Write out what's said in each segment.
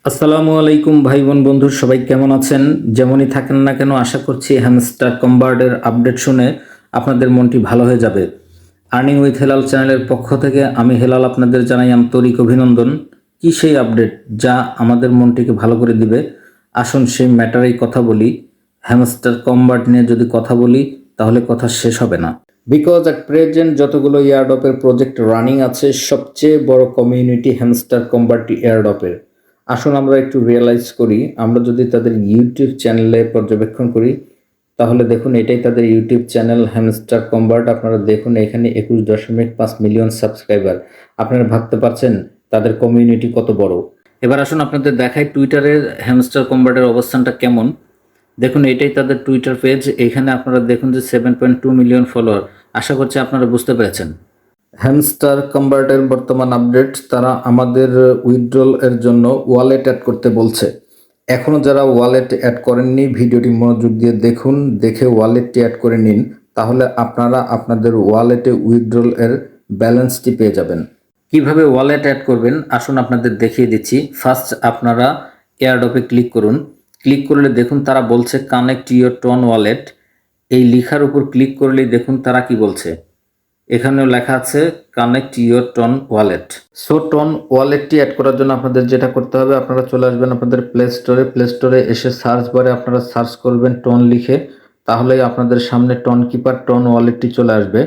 আসসালামু আলাইকুম ভাই বোন বন্ধু সবাই কেমন আছেন? যেমনই থাকেন না কেন আশা করছি হ্যামস্টার কম্বার্টের আপডেট শুনে আপনাদের মনটি ভালো হয়ে যাবে। আর্নিং উইথ হেলাল চ্যানেলের পক্ষ থেকে আমি হেলাল আপনাদের জানাই আন্তরিক অভিনন্দন। কি সেই আপডেট যা আমাদের মনটিকে ভালো করে দিবে? আসুন সেই ম্যাটারেই কথা বলি। হ্যামস্টার কম্বার্ট নিয়ে যদি কথা বলি তাহলে কথা শেষ হবে না। বিকজ অ্যাট প্রেজেন্ট যতগুলো এয়ারড্রপের প্রজেক্ট রানিং আছে সবচেয়ে বড় কমিউনিটি হ্যামস্টার কম্বার্টি এয়ারড্রপের। আসুন আমরা একটু রিয়েলাইজ করি, আমরা যদি তাদের ইউটিউব চ্যানেলে পর্যবেক্ষণ করি তাহলে দেখুন এটাই তাদের ইউটিউব চ্যানেল হ্যামস্টার কম্বার্ট। আপনারা দেখুন এখানে 21.5 মিলিয়ন সাবস্ক্রাইবার। আপনারা ভাবতে পারছেন তাদের কমিউনিটি কত বড়। এবার আসুন আপনাদের দেখাই টুইটারের হ্যামস্টার কম্বার্টের অবস্থানটা কেমন। দেখুন এটাই তাদের টুইটার পেজ। এখানে আপনারা দেখুন যে 7.2 মিলিয়ন ফলোয়ার। আশা করছি আপনারা বুঝতে পেরেছেন। হ্যামস্টার কম্বার্টের বর্তমান আপডেট, তারা আমাদের উইথড্রল এর জন্য ওয়ালেট অ্যাড করতে বলছে। এখনও যারা ওয়ালেট অ্যাড করেননি ভিডিওটি মনোযোগ দিয়ে দেখুন, দেখে ওয়ালেটটি অ্যাড করে নিন, তাহলে আপনারা আপনাদের ওয়ালেটে উইথড্রল এর ব্যালেন্সটি পেয়ে যাবেন। কিভাবে ওয়ালেট অ্যাড করবেন আসুন আপনাদের দেখিয়ে দিচ্ছি। ফার্স্ট আপনারা এয়ারড্রপে ক্লিক করুন। ক্লিক করলে দেখুন তারা বলছে কানেক্ট ইউর টন ওয়ালেট। এই লেখার উপর ক্লিক করলেই দেখুন তারা কি বলছে। এখানেও লেখা আছে connect your TON wallet. So TON ওয়ালেটটি অ্যাড করার জন্য আপনাদের যেটা করতে হবে, আপনারা চলে আসবেন আপনাদের প্লে স্টোরে। প্লে স্টোরে এসে সার্চ বারে আপনারা সার্চ করবেন টন লিখে, তাহলেই আপনাদের সামনে টন কিপার টন ওয়ালেটটি চলে আসবে।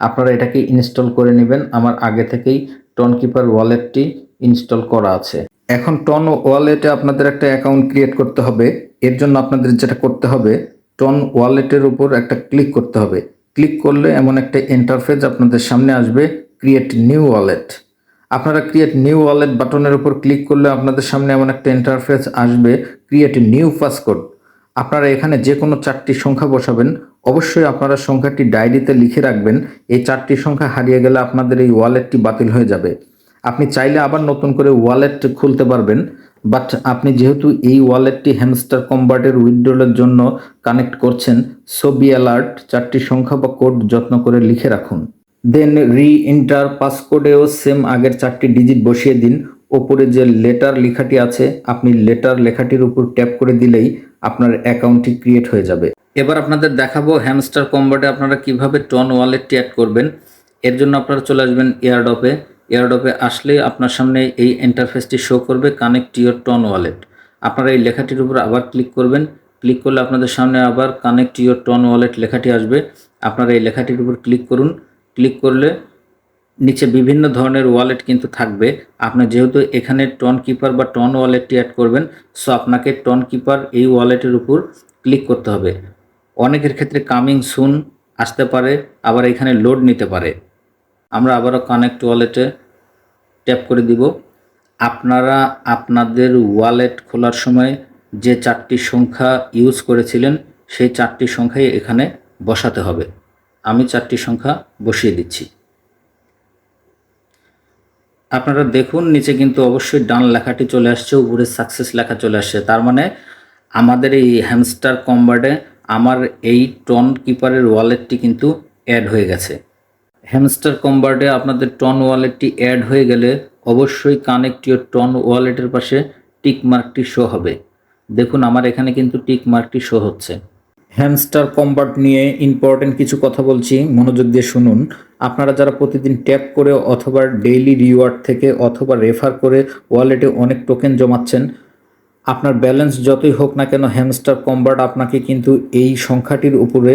আপনারা এটাকে ইনস্টল করে নেবেন। আমার আগে থেকেই টন কিপার ওয়ালেটটি ইনস্টল করা আছে। এখন টন ওয়ালেটে আপনাদের একটা অ্যাকাউন্ট ক্রিয়েট করতে হবে। এর জন্য আপনাদের যেটা করতে হবে, টন ওয়ালেটের উপর একটা ক্লিক করতে হবে। ক্লিক করলে এমন একটা ইন্টারফেস আপনাদের সামনে আসবে, ক্রিয়েট নিউ ওয়ালেট। আপনারা ক্রিয়েট নিউ ওয়ালেট বাটনের উপর ক্লিক করলে আপনাদের সামনে এমন একটা ইন্টারফেস আসবে, ক্রিয়েট নিউ পাসকোড। আপনারা এখানে যে কোনো 4টি সংখ্যা বসাবেন। অবশ্যই আপনারা সংখ্যাটি ডায়েরিতে লিখে রাখবেন। এই 4টি সংখ্যা হারিয়ে গেলে আপনাদের এই ওয়ালেটটি বাতিল হয়ে যাবে। আপনি চাইলে আবার নতুন করে ওয়ালেট খুলতে পারবেন, বাট আপনি যেহেতু এই ওয়ালেটটি হ্যামস্টার কম্বার্টের উইথড্রলের জন্য কানেক্ট করছেন, সো বি অ্যালার্ট, 4টি সংখ্যা বা কোড যত্ন করে লিখে রাখুন। দেন রি এন্টার পাসকোডেও সেম আগের 4টি ডিজিট বসিয়ে দিন। ওপরে যে লেটার লেখাটি আছে আপনি লেটার লেখাটির উপর ট্যাপ করে দিলেই আপনার অ্যাকাউন্টটি ক্রিয়েট হয়ে যাবে। এবার আপনাদের দেখাবো হ্যামস্টার কম্বার্টে আপনারা কিভাবে টন ওয়ালেটটি অ্যাড করবেন। এর জন্য আপনারা চলে আসবেন এয়ারড্রপে। এয়ারড্রপে আসলে আপনার সামনে এই ইন্টারফেসটি শো করবে কানেক্ট ইউর টন ওয়ালেট। আপনারা এই লেখাটির উপর আবার ক্লিক করবেন। ক্লিক করলে আপনাদের সামনে আবার কানেক্ট ইউর টন ওয়ালেট লেখাটি আসবে। আপনারা এই লেখাটির উপর ক্লিক করুন। ক্লিক করলে নিচে বিভিন্ন ধরনের ওয়ালেট কিন্তু থাকবে। আপনি যেহেতু এখানে টন কিপার বা টন ওয়ালেটটি অ্যাড করবেন, সো আপনাকে টন কিপার এই ওয়ালেটের উপর ক্লিক করতে হবে। অনেকের ক্ষেত্রে কামিং সুন আসতে পারে, আবার এখানে লোড নিতে পারে। আমরা আবারও কানেক্ট ওয়ালেটে ট্যাপ করে দিব। আপনারা আপনাদের ওয়ালেট খোলার সময় যে 4টি সংখ্যা ইউজ করেছিলেন সেই 4টি সংখ্যাই এখানে বসাতে হবে। আমি 4টি সংখ্যা বসিয়ে দিচ্ছি। আপনারা দেখুন নিচে কিন্তু অবশ্যই ডান লেখাটি চলে আসছে, উপরে সাকসেস লেখা চলে আসছে। তার মানে আমাদের এই হ্যামস্টার কম্বার্টে আমার এই টন কিপারের ওয়ালেটটি কিন্তু অ্যাড হয়ে গেছে। হ্যামস্টার কম্বার্টে আপনাদের টন ওয়ালেটটি অ্যাড হয়ে গেলে অবশ্যই কানেক্ট ইউর টন ওয়ালেটের পাশে টিক মার্কটি শো হবে। দেখুন আমার এখানে কিন্তু টিক মার্কটি শো হচ্ছে। হ্যামস্টার কম্বার্ট নিয়ে ইম্পর্টেন্ট কিছু কথা বলছি, মনোযোগ দিয়ে শুনুন। আপনারা যারা প্রতিদিন ট্যাপ করে অথবা ডেইলি রিওয়ার্ড থেকে অথবা রেফার করে ওয়ালেটে অনেক টোকেন জমাচ্ছেন, আপনার ব্যালেন্স যতই হোক না কেন হ্যামস্টার কম্বার্ট আপনাকে কিন্তু এই সংখ্যাটির উপরে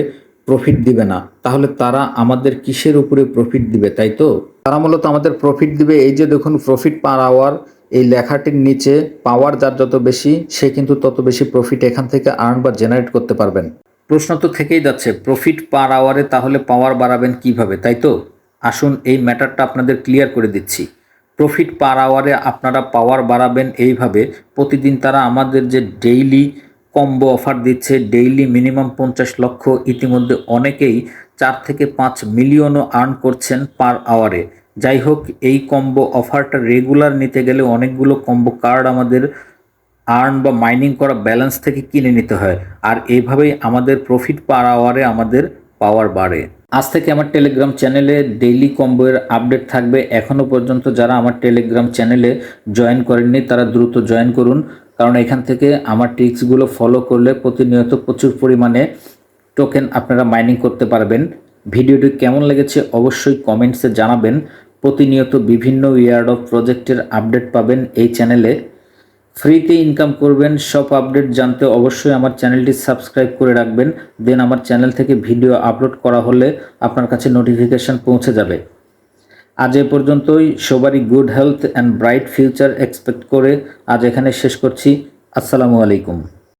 প্রফিট দিবে না। তাহলে তারা আমাদের কিসের উপরে প্রফিট দিবে, তাই তো? তারা মূলত আমাদের প্রফিট দিবে এই যে দেখুন প্রফিট পার আওয়ার, এই লেখাটির নিচে পাওয়ার যার যত বেশি সে কিন্তু তত বেশি প্রফিট এখান থেকে আর্ন বা জেনারেট করতে পারবেন। প্রশ্ন তো থেকেই যাচ্ছে প্রফিট পার আওয়ারে তাহলে পাওয়ার বাড়াবেন কিভাবে, তাই তো? আসুন এই ম্যাটারটা আপনাদের ক্লিয়ার করে দিচ্ছি। প্রফিট পার আওয়ারে আপনারা পাওয়ার বাড়াবেন এইভাবে, প্রতিদিন তারা আমাদের যে ডেইলি কম্বো অফার দিচ্ছে, ডেইলি মিনিমাম 50 লক্ষ, ইতিমধ্যে অনেকেই 4 থেকে 5 মিলিয়নও আর্ন করছেন পার আওয়ারে। যাই হোক এই কম্বো অফারটা রেগুলার নিতে গেলে অনেকগুলো কম্বো কার্ড আমাদের আর্ন বা মাইনিং করা ব্যালেন্স থেকে কিনে নিতে হয়। আর এইভাবেই আমাদের প্রফিট পার আওয়ারে আমাদের পাওয়ার বাড়ে। আজ থেকে আমার টেলিগ্রাম চ্যানেলে ডেইলি কম্বোয়ের আপডেট থাকবে। এখনও পর্যন্ত যারা আমার টেলিগ্রাম চ্যানেলে জয়েন করেননি তারা দ্রুত জয়েন করুন, কারণ এখান থেকে আমার ট্রিক্সগুলো ফলো করলে প্রতিনিয়ত প্রচুর পরিমাণে টোকেন আপনারা মাইনিং করতে পারবেন। ভিডিওটি কেমন লেগেছে অবশ্যই কমেন্টসে জানাবেন। প্রতিনিয়ত বিভিন্ন ইয়ার্ড অফ প্রজেক্টের আপডেট পাবেন এই চ্যানেলে। ফ্রিতে ইনকাম করবেন, সব আপডেট জানতে অবশ্যই আমার চ্যানেলটি সাবস্ক্রাইব করে রাখবেন। দেন আমার চ্যানেল থেকে ভিডিও আপলোড করা হলে আপনার কাছে নোটিফিকেশন পৌঁছে যাবে। আজ এ পর্যন্তই। সবারই good health and bright future expect করে আজ এখানে শেষ করছি। আসসালামু আলাইকুম।